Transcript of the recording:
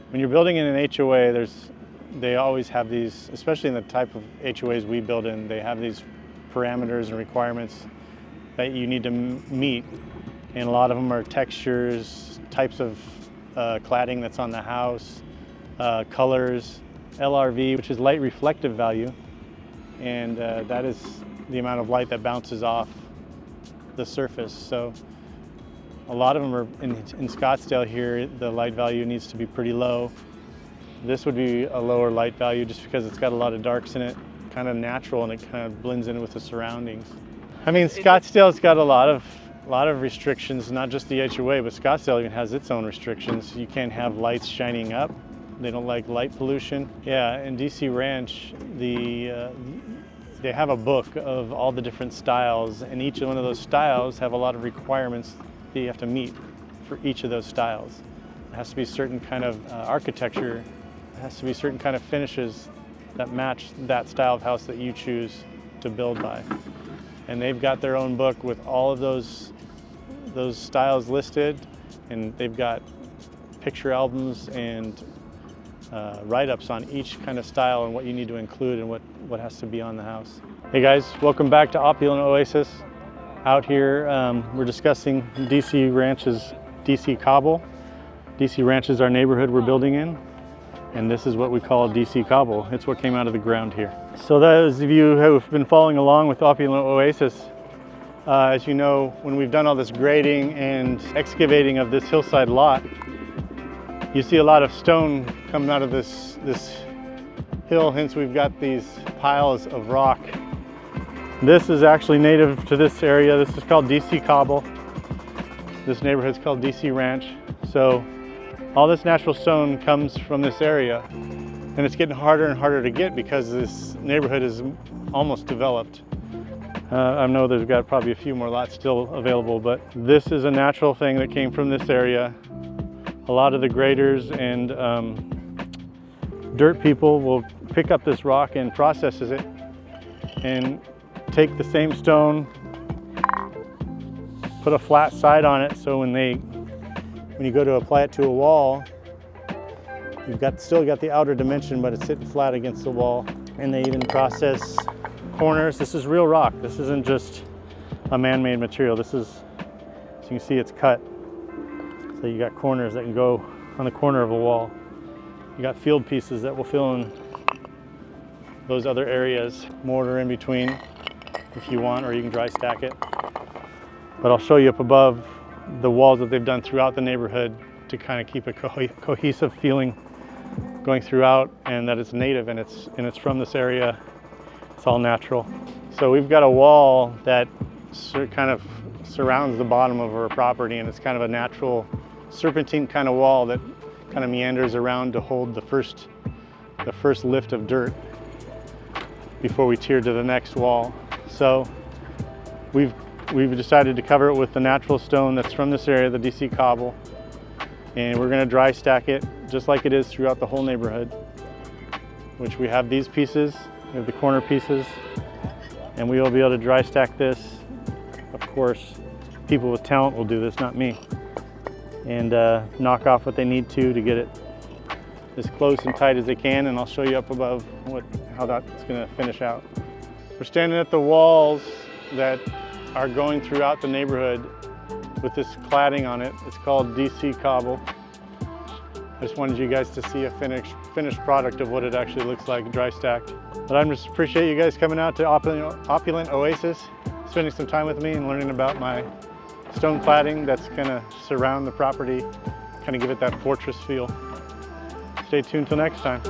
When you're building in an HOA, they always have these, especially in the type of HOAs we build in, they have these parameters and requirements that you need to meet. And a lot of them are textures, types of cladding that's on the house, colors, LRV, which is light reflective value. And that is the amount of light that bounces off the surface. So a lot of them are in Scottsdale here, the light value needs to be pretty low. This would be a lower light value just because it's got a lot of darks in it, kind of natural, and it kind of blends in with the surroundings. I mean, Scottsdale's got a lot of restrictions, not just the HOA, but Scottsdale even has its own restrictions. You can't have lights shining up. They don't like light pollution. Yeah, in DC Ranch, they have a book of all the different styles, and each one of those styles have a lot of requirements that you have to meet for each of those styles. It has to be certain kind of architecture. It has to be certain kind of finishes that match that style of house that you choose to build by. And they've got their own book with all of those styles listed, and they've got picture albums and write-ups on each kind of style and what you need to include and what has to be on the house. Hey guys, welcome back to Opulent Oasis. Out here, we're discussing DC Ranch's DC Cobble. DC Ranch is our neighborhood we're building in, and this is what we call DC Cobble. It's what came out of the ground here. So those of you who have been following along with Opulent Oasis, as you know, when we've done all this grading and excavating of this hillside lot, you see a lot of stone coming out of this hill, hence we've got these piles of rock. This is actually native to this area. This is called DC Cobble. This neighborhood is called DC Ranch. So all this natural stone comes from this area, and it's getting harder and harder to get because this neighborhood is almost developed. I know there's got probably a few more lots still available, but this is a natural thing that came from this area. A lot of the graders and dirt people will pick up this rock and processes it and take the same stone, put a flat side on it, so when you go to apply it to a wall, you've still got the outer dimension, but it's sitting flat against the wall. And they even process corners. This is real rock. This isn't just a man-made material. This is, as you can see, it's cut. So you got corners that can go on the corner of a wall. You got field pieces that will fill in those other areas, mortar in between if you want, or you can dry stack it. But I'll show you up above the walls that they've done throughout the neighborhood to kind of keep a cohesive feeling going throughout, and that it's native and it's from this area. It's all natural. So we've got a wall that kind of surrounds the bottom of our property, and it's kind of a natural serpentine kind of wall that kind of meanders around to hold the first lift of dirt before we tier to the next wall. So we've decided to cover it with the natural stone that's from this area, the DC Cobble, and we're going to dry stack it just like it is throughout the whole neighborhood, which we have these pieces, we have the corner pieces, and we will be able to dry stack this. Of course, people with talent will do this, not me, and knock off what they need to get it as close and tight as they can, and I'll show you up above how that's going to finish out. We're standing at the walls that are going throughout the neighborhood with this cladding on it. It's called DC Cobble. I just wanted you guys to see a finished product of what it actually looks like dry stacked. But I just appreciate you guys coming out to Opulent Oasis, spending some time with me and learning about my stone cladding that's gonna surround the property, kind of give it that fortress feel. Stay tuned till next time.